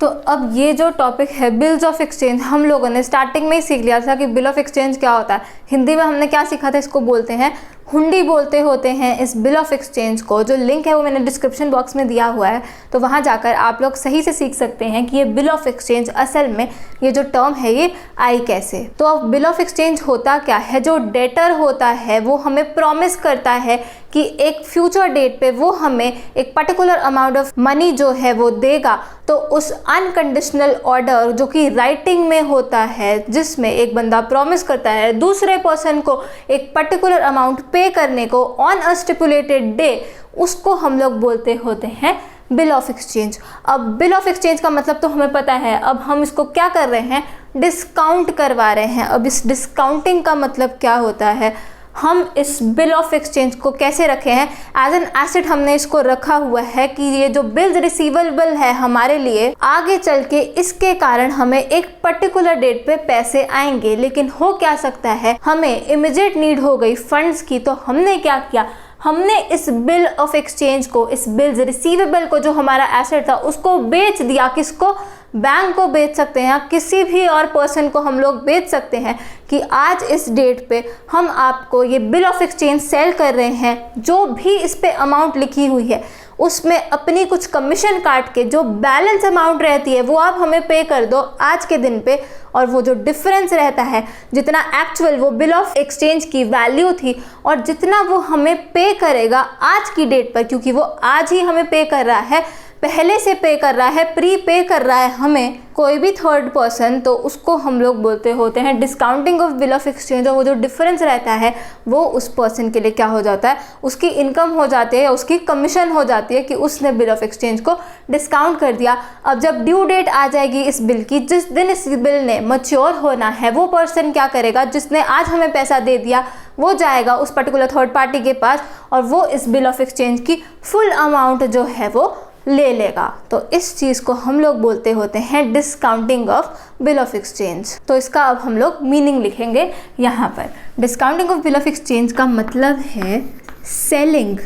तो अब ये जो टॉपिक है बिल्स ऑफ एक्सचेंज, हम लोगों ने स्टार्टिंग में ही सीख लिया था कि बिल ऑफ एक्सचेंज क्या होता है। हिंदी में हमने क्या सीखा था, इसको बोलते हैं हुंडी बोलते होते हैं इस बिल ऑफ एक्सचेंज को। जो लिंक है वो मैंने डिस्क्रिप्शन बॉक्स में दिया हुआ है, तो वहाँ जाकर आप लोग सही से सीख सकते हैं कि ये बिल ऑफ एक्सचेंज असल में ये जो टर्म है ये आई कैसे। तो अब बिल ऑफ एक्सचेंज होता क्या है, जो डेटर होता है वो हमें प्रॉमिस करता है कि एक फ्यूचर डेट पे वो हमें एक पर्टिकुलर अमाउंट ऑफ मनी जो है वो देगा। तो उस अनकंडीशनल ऑर्डर जो कि राइटिंग में होता है, जिसमें एक बंदा प्रॉमिस करता है दूसरे पर्सन को एक पर्टिकुलर अमाउंट पे करने को ऑन अ स्टिपुलेटेड डे, उसको हम लोग बोलते होते हैं बिल ऑफ एक्सचेंज। अब बिल ऑफ एक्सचेंज का मतलब तो हमें पता है, अब हम इसको क्या कर रहे हैं, डिस्काउंट करवा रहे हैं। अब इस डिस्काउंटिंग का मतलब क्या होता है, हम इस बिल ऑफ एक्सचेंज को कैसे रखे हैं, एज एन एसेट हमने इसको रखा हुआ है कि ये जो बिल्स रिसीवेबल है हमारे लिए, आगे चल के इसके कारण हमें एक पर्टिकुलर डेट पे पैसे आएंगे। लेकिन हो क्या सकता है, हमें इमीडिएट नीड हो गई फंड्स की, तो हमने क्या किया, हमने इस बिल ऑफ एक्सचेंज को, इस बिल्स रिसीवेबल को जो हमारा एसेट था उसको बेच दिया। किसको, बैंक को बेच सकते हैं, या किसी भी और पर्सन को हम लोग बेच सकते हैं कि आज इस डेट पे हम आपको ये बिल ऑफ एक्सचेंज सेल कर रहे हैं। जो भी इस पे अमाउंट लिखी हुई है उसमें अपनी कुछ कमीशन काट के जो बैलेंस अमाउंट रहती है वो आप हमें पे कर दो आज के दिन पे, और वो जो डिफरेंस रहता है, जितना एक्चुअल वो बिल ऑफ एक्सचेंज की वैल्यू थी और जितना वो हमें पे करेगा आज की डेट पर, क्योंकि वो आज ही हमें पे कर रहा है, पहले से पे कर रहा है, प्री पे कर रहा है हमें कोई भी थर्ड पर्सन, तो उसको हम लोग बोलते होते हैं discounting of bill of exchange. और वो जो डिफरेंस रहता है वो उस पर्सन के लिए क्या हो जाता है, उसकी इनकम हो जाती है, उसकी कमीशन हो जाती है कि उसने बिल ऑफ एक्सचेंज को डिस्काउंट कर दिया। अब जब ड्यू डेट आ जाएगी इस बिल की, जिस दिन इस बिल ने मैच्योर होना है, वो पर्सन क्या करेगा, जिसने आज हमें पैसा दे दिया, वो जाएगा उस पर्टिकुलर थर्ड पार्टी के पास और वो इस बिल ऑफ एक्सचेंज की फुल अमाउंट जो है वो ले लेगा। तो इस चीज़ को हम लोग बोलते होते हैं discounting of bill of exchange. तो इसका अब हम लोग मीनिंग लिखेंगे यहाँ पर। Discounting of bill of exchange का मतलब है selling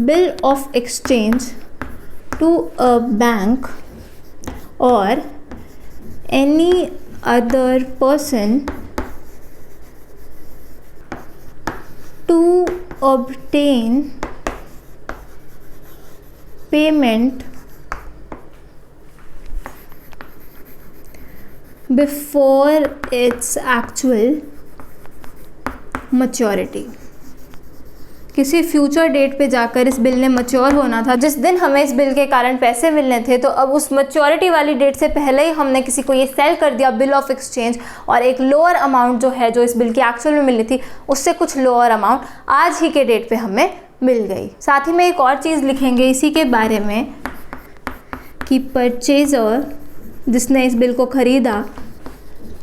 bill of exchange to a bank और any other person to obtain payment before its actual maturity। किसी फ्यूचर डेट पे जाकर इस बिल ने मैच्योर होना था, जिस दिन हमें इस बिल के कारण पैसे मिलने थे, तो अब उस मैच्योरिटी वाली डेट से पहले ही हमने किसी को ये सेल कर दिया बिल ऑफ एक्सचेंज, और एक लोअर अमाउंट जो है, जो इस बिल की एक्चुअल में मिलनी थी, उससे कुछ लोअर अमाउंट आज ही के डेट पे हमें मिल गई। साथ ही में एक और चीज़ लिखेंगे इसी के बारे में कि परचेजर, जिसने इस बिल को ख़रीदा,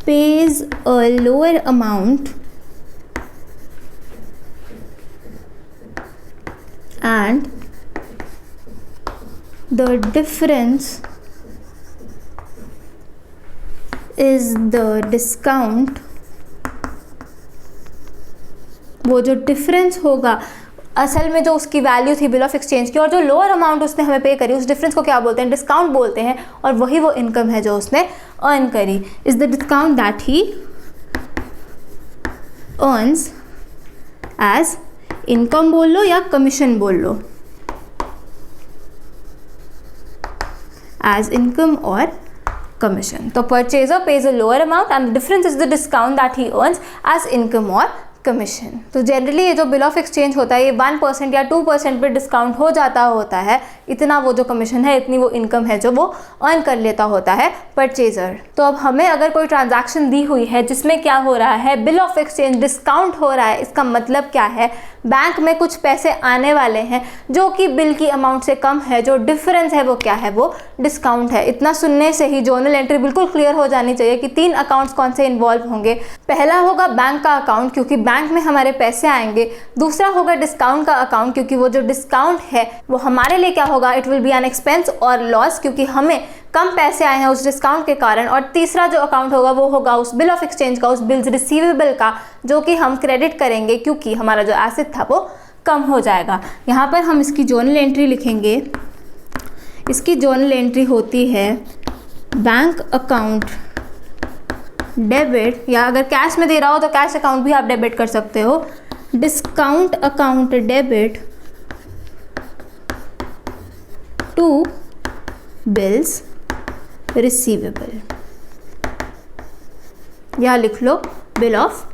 page a lower amount and the difference is the discount। वो जो डिफरेंस होगा असल में जो उसकी वैल्यू थी बिल ऑफ एक्सचेंज की, और जो लोअर अमाउंट उसने हमें पे करी, उस डिफरेंस को क्या बोलते हैं? डिस्काउंट बोलते हैं। और वही वो इनकम है जो उसने अर्न करी। Is the discount that he earns as income बोल लो या कमीशन बोल लो, एज इनकम और कमीशन। तो purchaser pays a lower amount and the difference is the discount that he earns as income और कमीशन। तो जनरली ये जो बिल ऑफ एक्सचेंज होता है, ये 1% या 2% पे डिस्काउंट हो जाता होता है। इतना वो जो कमीशन है, इतनी वो इनकम है जो वो अर्न कर लेता होता है परचेजर। तो अब हमें अगर कोई ट्रांजैक्शन दी हुई है जिसमें क्या हो रहा है, बिल ऑफ एक्सचेंज डिस्काउंट हो रहा है, इसका मतलब क्या है? बैंक में कुछ पैसे आने वाले हैं जो कि बिल की अमाउंट से कम है। जो डिफरेंस है वो क्या है? वो डिस्काउंट है। इतना सुनने से ही जर्नल एंट्री बिल्कुल क्लियर हो जानी चाहिए कि 3 अकाउंट्स कौन से इन्वॉल्व होंगे। पहला होगा बैंक का अकाउंट, क्योंकि बैंक में हमारे पैसे आएंगे। दूसरा होगा डिस्काउंट का अकाउंट, क्योंकि वो जो डिस्काउंट है वो हमारे लिए क्या होगा? It will be an expense और लॉस, क्योंकि हमें कम पैसे आए हैं उस डिस्काउंट के कारण। और तीसरा जो अकाउंट होगा वो होगा उस बिल ऑफ एक्सचेंज का, उस बिल्स रिसीवेबल का, जो कि हम क्रेडिट करेंगे क्योंकि हमारा जो एसेट था वो कम हो जाएगा। यहाँ पर हम इसकी जर्नल एंट्री लिखेंगे। इसकी जर्नल एंट्री होती है बैंक अकाउंट डेबिट, या अगर कैश में दे रहा हो तो कैश अकाउंट भी आप डेबिट कर सकते हो। Discount account debit to bills receivable, यहाँ लिख लो बिल ऑफ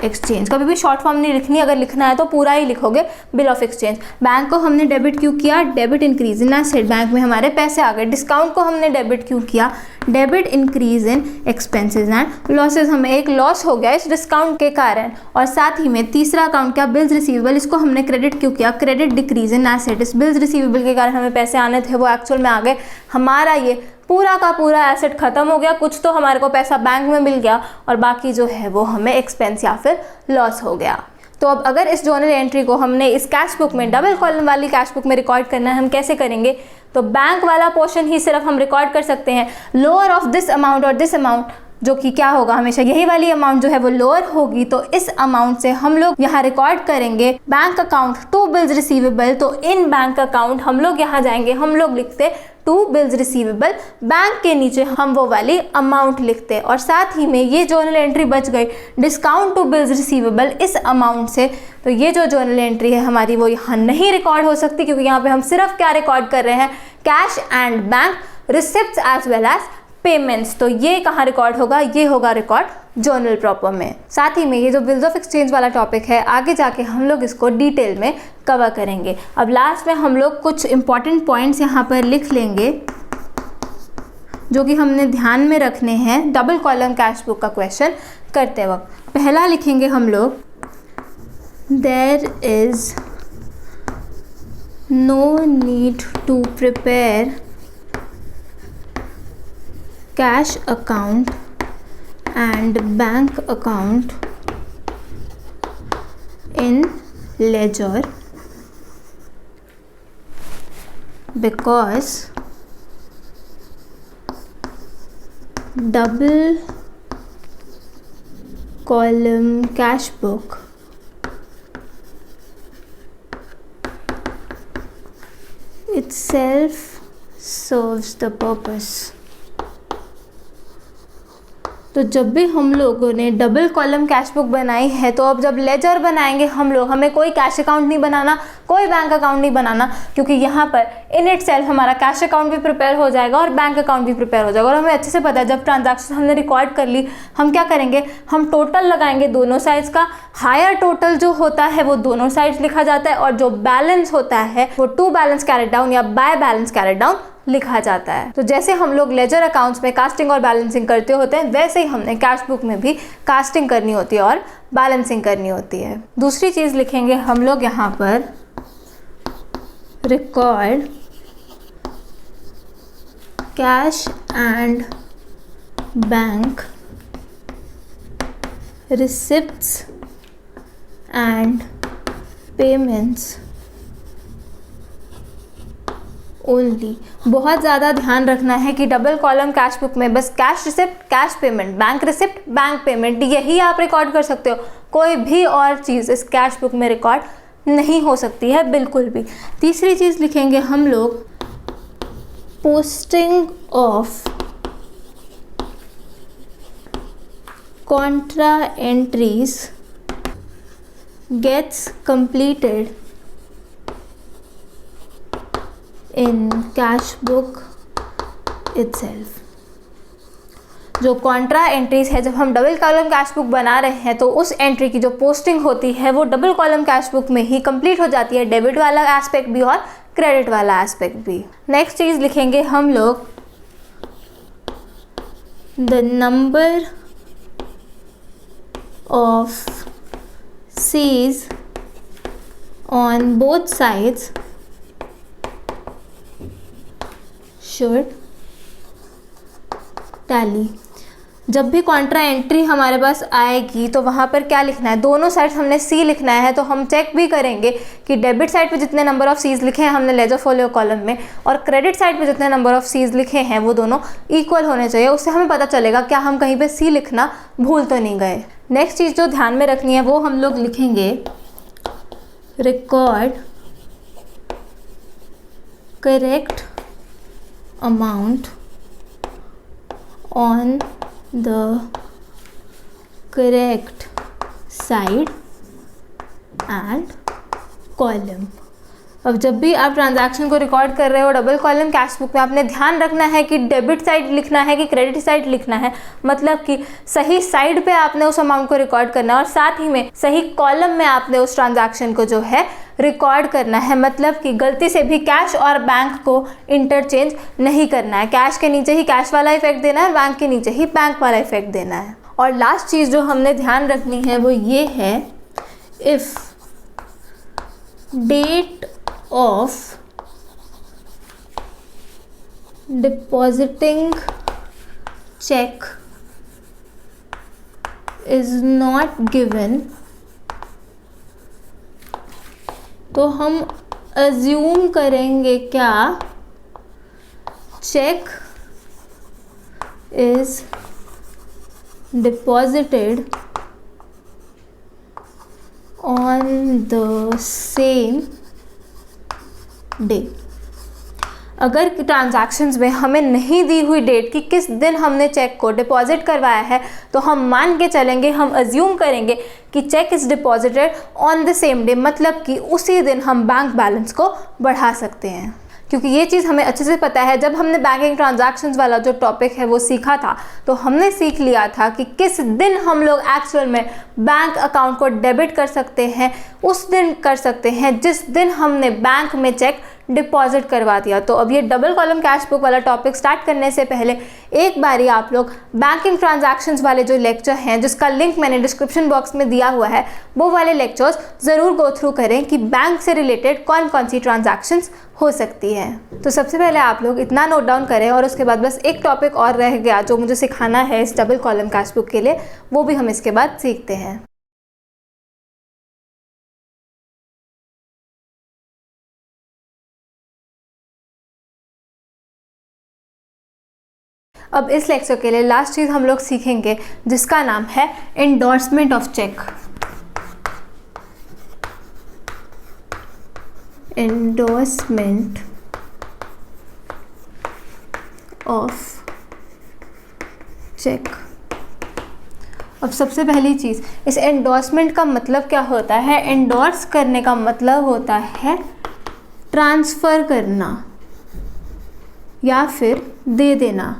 एक्सचेंज। कभी भी शॉर्ट फॉर्म नहीं लिखनी, अगर लिखना है तो पूरा ही लिखोगे बिल ऑफ एक्सचेंज। बैंक को हमने डेबिट क्यों किया? Debit increase in asset, bank में हमारे पैसे आ गए। डिस्काउंट को हमने डेबिट क्यों किया? Debit increase in expenses and losses, हमें एक लॉस हो गया इस डिस्काउंट के कारण। और साथ ही में तीसरा अकाउंट क्या? बिल्स रिसीवेबल, इसको हमने क्रेडिट क्यों किया? क्रेडिट डिक्रीज इन एसेट, इस बिल्स रिसीवेबल के कारण हमें पैसे आने थे वो एक्चुअल में आ गए, हमारा ये पूरा का पूरा एसेट खत्म हो गया। कुछ तो हमारे को पैसा बैंक में मिल गया और बाकी जो है वो हमें एक्सपेंस या फिर लॉस हो गया। तो अब अगर इस जर्नल एंट्री को हमने इस कैश बुक में, डबल कॉलम वाली कैश बुक में रिकॉर्ड करना है, हम कैसे करेंगे? तो बैंक वाला पोर्शन ही सिर्फ हम रिकॉर्ड कर सकते हैं। लोअर ऑफ दिस अमाउंट और दिस अमाउंट, जो कि क्या होगा? हमेशा यही वाली अमाउंट जो है वो लोअर होगी। तो इस अमाउंट से हम लोग यहाँ रिकॉर्ड करेंगे bank account to bills receivable. तो इन बैंक अकाउंट हम लोग यहाँ जाएंगे, हम लोग लिखते टू बिल्स रिसीवेबल, बैंक के नीचे हम वो वाली अमाउंट लिखते। और साथ ही में ये जर्नल एंट्री बच गई डिस्काउंट टू बिल्स रिसीवेबल इस अमाउंट से। तो ये जो जर्नल एंट्री है हमारी वो यहाँ नहीं रिकॉर्ड हो सकती, क्योंकि यहाँ पे हम सिर्फ क्या रिकॉर्ड कर रहे हैं? Cash and bank receipts as well as payments. तो ये कहाँ रिकॉर्ड होगा? ये होगा रिकॉर्ड जर्नल प्रॉपर में। साथ ही में ये जो बिल्स ऑफ एक्सचेंज वाला टॉपिक है, आगे जाके हम लोग इसको डिटेल में कवर करेंगे। अब लास्ट में हम लोग कुछ इंपॉर्टेंट पॉइंट्स यहाँ पर लिख लेंगे जो कि हमने ध्यान में रखने हैं डबल कॉलम कैश बुक का क्वेश्चन करते वक्त। पहला लिखेंगे हम लोग, there is no need to prepare cash account and bank account in ledger because double column cash book itself serves the purpose। तो जब भी हम लोगों ने डबल कॉलम कैश बुक बनाई है, तो अब जब लेजर बनाएंगे हम लोग, हमें कोई कैश अकाउंट नहीं बनाना, कोई बैंक अकाउंट नहीं बनाना, क्योंकि यहाँ पर इन इट सेल्फ हमारा कैश अकाउंट भी प्रिपेयर हो जाएगा और बैंक अकाउंट भी प्रिपेयर हो जाएगा। और हमें अच्छे से पता है जब ट्रांजैक्शन हमने रिकॉर्ड कर ली, हम क्या करेंगे, हम टोटल लगाएंगे दोनों साइड्स का। हायर टोटल जो होता है वो दोनों साइड्स लिखा जाता है, और जो बैलेंस होता है वो टू बैलेंस कैरेट डाउन या बाय बैलेंस कैरेट डाउन लिखा जाता है। तो जैसे हम लोग लेजर अकाउंट्स में कास्टिंग और बैलेंसिंग करते होते हैं, वैसे ही हमने कैश बुक में भी कास्टिंग करनी होती है और बैलेंसिंग करनी होती है। दूसरी चीज़ लिखेंगे हम लोग यहाँ पर, record cash and bank receipts and payments only. बहुत ज़्यादा ध्यान रखना है कि डबल कॉलम कैश बुक में बस cash receipt, cash payment, bank receipt, bank payment, यही आप रिकॉर्ड कर सकते हो। कोई भी और चीज़ इस कैश बुक में रिकॉर्ड नहीं हो सकती है बिल्कुल भी। तीसरी चीज़ लिखेंगे हम लोग, posting of contra entries gets completed in cash book itself। जो कॉन्ट्रा एंट्रीज है, जब हम डबल कॉलम कैश बुक बना रहे हैं तो उस एंट्री की जो पोस्टिंग होती है वो डबल कॉलम कैश बुक में ही कंप्लीट हो जाती है, डेबिट वाला एस्पेक्ट भी और क्रेडिट वाला एस्पेक्ट भी। नेक्स्ट चीज़ लिखेंगे हम लोग, the number of C's on both sides should tally. जब भी कॉन्ट्रा एंट्री हमारे पास आएगी तो वहाँ पर क्या लिखना है, दोनों साइड हमने सी लिखना है। तो हम चेक भी करेंगे कि डेबिट साइड पे जितने नंबर ऑफ सीज लिखे हैं हमने लेजर फोलियो कॉलम में, और क्रेडिट साइड पे जितने नंबर ऑफ सीज लिखे हैं वो दोनों इक्वल होने चाहिए। उससे हमें पता चलेगा क्या हम कहीं पे सी लिखना भूल तो नहीं गए। नेक्स्ट चीज़ जो ध्यान में रखनी है वो हम लोग लिखेंगे, record correct amount on the correct side and column। अब जब भी आप ट्रांजैक्शन को रिकॉर्ड कर रहे हो डबल कॉलम कैश बुक में, आपने ध्यान रखना है कि डेबिट साइड लिखना है कि क्रेडिट साइड लिखना है, मतलब कि सही साइड पे आपने उस अमाउंट को रिकॉर्ड करना है और साथ ही में सही कॉलम में आपने उस ट्रांजैक्शन को जो है रिकॉर्ड करना है। मतलब कि गलती से भी कैश और बैंक को इंटरचेंज नहीं करना है, कैश के नीचे ही कैश वाला इफेक्ट देना है, बैंक के नीचे ही बैंक वाला इफेक्ट देना है। और लास्ट चीज़ जो हमने ध्यान रखनी है वो ये है, if date of depositing cheque is not given, तो हम अज्यूम करेंगे क्या, cheque is deposited on the same day. अगर ट्रांजैक्शंस में हमें नहीं दी हुई डेट कि किस दिन हमने चेक को डिपॉजिट करवाया है, तो हम मान के चलेंगे, हम अज्यूम करेंगे कि cheque is deposited on the same day, मतलब कि उसी दिन हम बैंक बैलेंस को बढ़ा सकते हैं। क्योंकि ये चीज़ हमें अच्छे से पता है, जब हमने बैंकिंग ट्रांजैक्शंस वाला जो टॉपिक है वो सीखा था, तो हमने सीख लिया था कि किस दिन हम लोग एक्चुअल में बैंक अकाउंट को डेबिट कर सकते हैं। उस दिन कर सकते हैं जिस दिन हमने बैंक में चेक डिपॉजिट करवा दिया। तो अब ये डबल कॉलम कैश बुक वाला टॉपिक स्टार्ट करने से पहले एक बारी आप लोग बैंकिंग ट्रांजैक्शंस वाले जो लेक्चर हैं, जिसका लिंक मैंने डिस्क्रिप्शन बॉक्स में दिया हुआ है, वो वाले लेक्चर्स ज़रूर गो थ्रू करें कि बैंक से रिलेटेड कौन कौन सी ट्रांजैक्शंस हो सकती है। तो सबसे पहले आप लोग इतना नोट डाउन करें, और उसके बाद बस एक टॉपिक और रह गया जो मुझे सिखाना है इस डबल कॉलम कैश बुक के लिए, वो भी हम इसके बाद सीखते हैं। अब इस लेक्चर के लिए लास्ट चीज़ हम लोग सीखेंगे जिसका नाम है endorsement of cheque. Endorsement of cheque. अब सबसे पहली चीज़, इस एंडोर्समेंट का मतलब क्या होता है? एंडोर्स करने का मतलब होता है ट्रांसफ़र करना या फिर दे देना।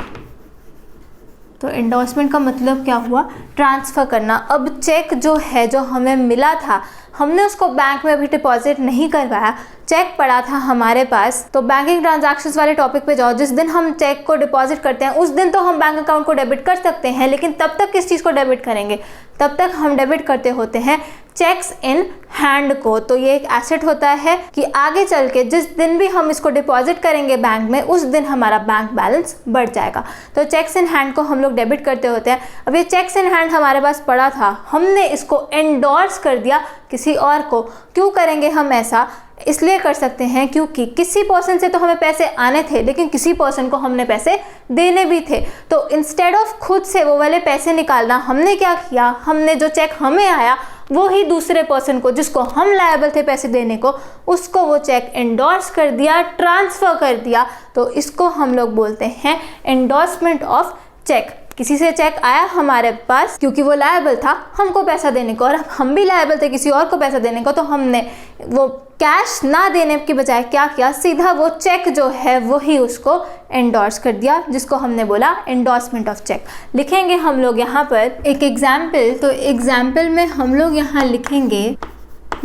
तो एंडोर्समेंट का मतलब क्या हुआ? ट्रांसफ़र करना। अब चेक जो है, जो हमें मिला था, हमने उसको बैंक में अभी डिपॉजिट नहीं करवाया, चेक पड़ा था हमारे पास। तो बैंकिंग ट्रांजैक्शंस वाले टॉपिक पे जाओ, जिस दिन हम चेक को डिपॉजिट करते हैं उस दिन तो हम बैंक अकाउंट को डेबिट कर सकते हैं, लेकिन तब तक किस चीज़ को डेबिट करेंगे? तब तक हम डेबिट करते होते हैं चेक्स इन हैंड को। तो ये एक एसेट होता है कि आगे चल के जिस दिन भी हम इसको डिपॉजिट करेंगे बैंक में, उस दिन हमारा बैंक बैलेंस बढ़ जाएगा। तो चेक्स इन हैंड को हम लोग डेबिट करते होते हैं। अब ये चेक्स इन हैंड हमारे पास पड़ा था, हमने इसको एंडोर्स कर दिया किसी और को। क्यों करेंगे हम ऐसा? इसलिए कर सकते हैं क्योंकि किसी पर्सन से तो हमें पैसे आने थे, लेकिन किसी पर्सन को हमने पैसे देने भी थे। तो इंस्टेड ऑफ खुद से वो वाले पैसे निकालना, हमने क्या किया? हमने जो चेक हमें आया वो ही दूसरे पर्सन को, जिसको हम लायबल थे पैसे देने को, उसको वो चेक एंडोर्स कर दिया, ट्रांसफ़र कर दिया। तो इसको हम लोग बोलते हैं एंडोर्समेंट ऑफ चेक। किसी से चेक आया हमारे पास क्योंकि वो लायबल था हमको पैसा देने को, और हम भी लायबल थे किसी और को पैसा देने को, तो हमने वो कैश ना देने की बजाय क्या किया? सीधा वो चेक जो है वही उसको एंडोर्स कर दिया, जिसको हमने बोला एंडोर्समेंट ऑफ चेक। लिखेंगे हम लोग यहाँ पर एक एग्जाम्पल। तो एग्जाम्पल में हम लोग यहाँ लिखेंगे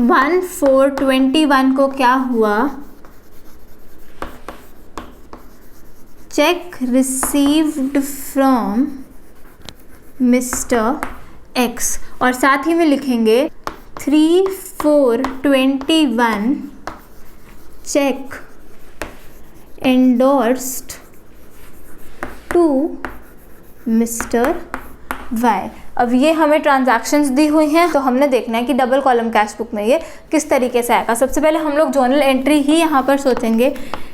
1/4/21 को क्या हुआ? Cheque received from mister X, और साथ ही में लिखेंगे 3/4/21 cheque endorsed to mister Y. अब ये हमें ट्रांजैक्शंस दी हुई हैं, तो हमने देखना है कि डबल कॉलम कैश बुक में ये किस तरीके से आएगा। सबसे पहले हम लोग जर्नल एंट्री ही यहाँ पर सोचेंगे।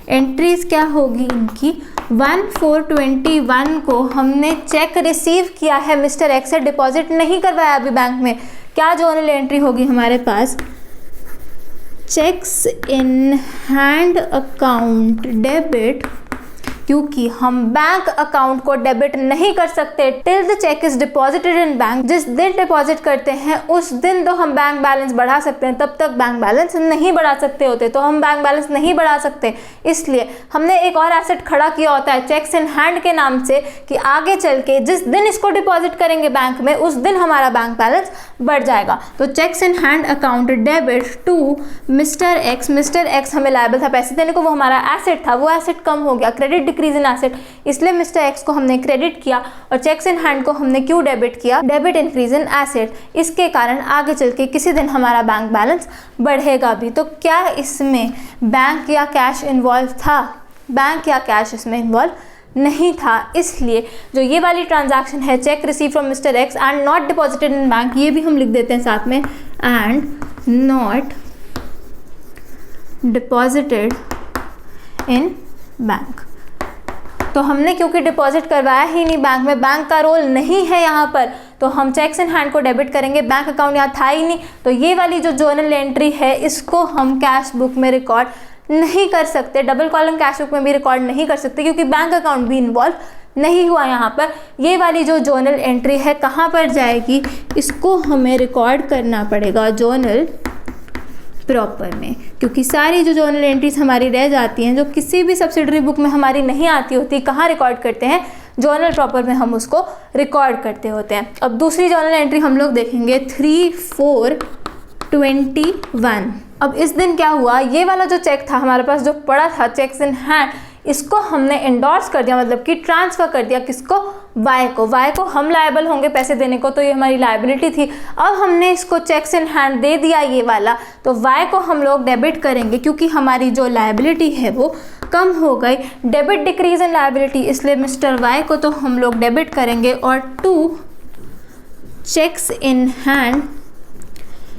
एंट्रीज क्या होगी इनकी? 1/4/21 को हमने चेक रिसीव किया है मिस्टर एक्स से, डिपॉजिट नहीं करवाया अभी बैंक में। क्या जर्नल एंट्री होगी हमारे पास? Cheques in hand account debit, क्योंकि हम बैंक अकाउंट को डेबिट नहीं कर सकते till the cheque is deposited in bank. जिस दिन डिपॉजिट करते हैं उस दिन तो हम बैंक बैलेंस बढ़ा सकते हैं, तब तक बैंक बैलेंस नहीं बढ़ा सकते होते। तो हम बैंक बैलेंस नहीं बढ़ा सकते, इसलिए हमने एक और एसेट खड़ा किया होता है चेक्स इन हैंड के नाम से, कि आगे चल के जिस दिन इसको डिपॉजिट करेंगे बैंक में उस दिन हमारा बैंक बैलेंस बढ़ जाएगा। तो cheques in hand account debit to mister X. Mister X हमें लायबल था पैसे देने को, वो हमारा एसेट था, वो एसेट कम हो गया, क्रेडिट डिक्रीज इन एसेट, इसलिए मिस्टर एक्स को हमने क्रेडिट किया। और चेक्स इन हैंड को हमने क्यों डेबिट किया? Debit increase in asset. इसके कारण आगे चल के किसी दिन हमारा बैंक बैलेंस बढ़ेगा भी। तो क्या इसमें बैंक या कैश इन्वॉल्व था? बैंक या कैश इसमें इन्वॉल्व नहीं था, इसलिए जो ये वाली ट्रांजैक्शन है check receive from mister x and not deposited in bank, ये भी हम लिख देते हैं साथ में, and not deposited in bank. तो हमने क्योंकि डिपॉजिट करवाया ही नहीं बैंक में, बैंक का रोल नहीं है यहाँ पर, तो हम चेक्स इन हैंड को डेबिट करेंगे। बैंक अकाउंट यहाँ था ही नहीं, तो ये वाली जो जर्नल एंट्री है इसको हम कैश बुक में रिकॉर्ड नहीं कर सकते, डबल कॉलम कैश बुक में भी रिकॉर्ड नहीं कर सकते, क्योंकि बैंक अकाउंट भी इन्वॉल्व नहीं हुआ यहाँ पर। ये वाली जो जर्नल एंट्री है कहाँ पर जाएगी? इसको हमें रिकॉर्ड करना पड़ेगा जर्नल प्रॉपर में, क्योंकि सारी जो जर्नल एंट्रीज हमारी रह जाती हैं जो किसी भी सब्सिडरी बुक में हमारी नहीं आती होती, कहाँ रिकॉर्ड करते हैं? जर्नल प्रॉपर में हम उसको रिकॉर्ड करते होते हैं। अब दूसरी जर्नल एंट्री हम लोग देखेंगे 3/4/21। अब इस दिन क्या हुआ? ये वाला जो चेक था हमारे पास जो पड़ा था चेक्स इन हैंड, इसको हमने एंडोर्स कर दिया, मतलब कि ट्रांसफ़र कर दिया। किसको? वाई को। वाई को हम लायबल होंगे पैसे देने को, तो ये हमारी लायबिलिटी थी। अब हमने इसको चेक्स इन हैंड दे दिया ये वाला, तो वाई को हम लोग डेबिट करेंगे, क्योंकि हमारी जो लायबिलिटी है वो कम हो गई। डेबिट डिक्रीज इन लायबिलिटी, इसलिए मिस्टर वाई को तो हम लोग डेबिट करेंगे। और टू चेक्स इन हैंड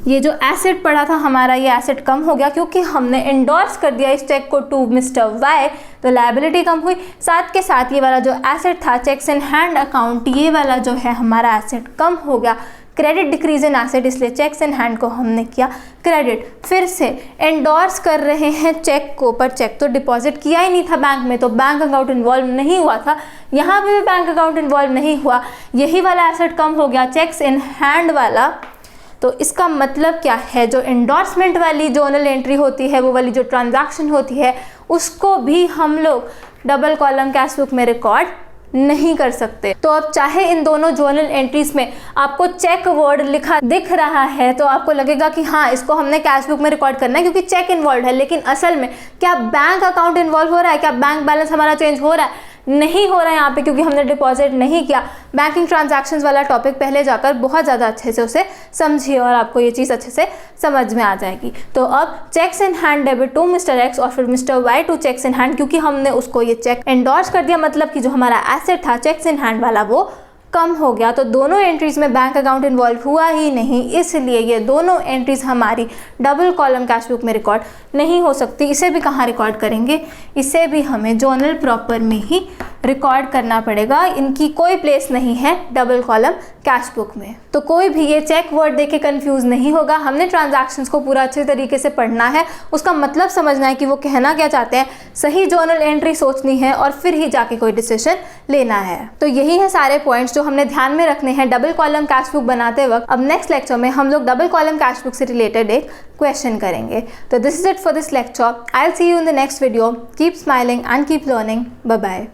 ये जो एसेट पड़ा था हमारा, ये एसेट कम हो गया क्योंकि हमने एंडोर्स कर दिया इस चेक को टू मिस्टर वाई, तो लायबिलिटी कम हुई। साथ के साथ ये वाला जो एसेट था चेक्स इन हैंड अकाउंट, ये वाला जो है हमारा एसेट कम हो गया। क्रेडिट डिक्रीज इन एसेट, इसलिए चेक्स इन हैंड को हमने किया क्रेडिट। फिर से एंडोर्स कर रहे हैं चेक को, पर चेक तो डिपॉजिट किया ही नहीं था बैंक में, तो बैंक अकाउंट इन्वॉल्व नहीं हुआ था। यहाँ पे भी बैंक अकाउंट इन्वॉल्व नहीं हुआ, यही वाला एसेट कम हो गया चेक्स इन हैंड वाला। तो इसका मतलब क्या है, जो एंडोर्समेंट वाली जर्नल एंट्री होती है, वो वाली जो ट्रांजैक्शन होती है, उसको भी हम लोग डबल कॉलम कैश बुक में रिकॉर्ड नहीं कर सकते। तो अब चाहे इन दोनों जर्नल एंट्रीज में आपको चेक वर्ड लिखा दिख रहा है तो आपको लगेगा कि हाँ इसको हमने कैश बुक में रिकॉर्ड करना है क्योंकि चेक इन्वॉल्व है, लेकिन असल में क्या बैंक अकाउंट इन्वॉल्व हो रहा है, क्या बैंक बैलेंस हमारा चेंज हो रहा है? नहीं हो रहा है यहाँ पे, क्योंकि हमने डिपॉजिट नहीं किया। बैंकिंग ट्रांजैक्शंस वाला टॉपिक पहले जाकर बहुत ज़्यादा अच्छे से उसे समझिए और आपको ये चीज़ अच्छे से समझ में आ जाएगी। तो अब cheques in hand debit to mister X और फिर mister Y to cheques in hand, क्योंकि हमने उसको ये चेक एंडोर्स कर दिया, मतलब कि जो हमारा एसेट था चेक्स इन हैंड वाला वो कम हो गया। तो दोनों एंट्रीज में बैंक अकाउंट इन्वॉल्व हुआ ही नहीं, इसलिए ये दोनों एंट्रीज हमारी डबल कॉलम कैश बुक में रिकॉर्ड नहीं हो सकती। इसे भी कहाँ रिकॉर्ड करेंगे, इसे भी हमें जर्नल प्रॉपर में ही रिकॉर्ड करना पड़ेगा। इनकी कोई प्लेस नहीं है डबल कॉलम कैश बुक में। तो कोई भी ये चेक वर्ड देख के कंफ्यूज नहीं होगा। हमने ट्रांजैक्शंस को पूरा अच्छे तरीके से पढ़ना है, उसका मतलब समझना है कि वो कहना क्या चाहते हैं, सही जर्नल एंट्री सोचनी है और फिर ही जाके कोई डिसीजन लेना है। तो यही है सारे पॉइंट्स जो हमने ध्यान में रखने हैं डबल कॉलम कैश बुक बनाते वक्त। अब नेक्स्ट लेक्चर में हम लोग डबल कॉलम कैश बुक से रिलेटेड एक क्वेश्चन करेंगे। तो this is it for this lecture. I will see you in the next video. Keep smiling and keep learning. Bye bye.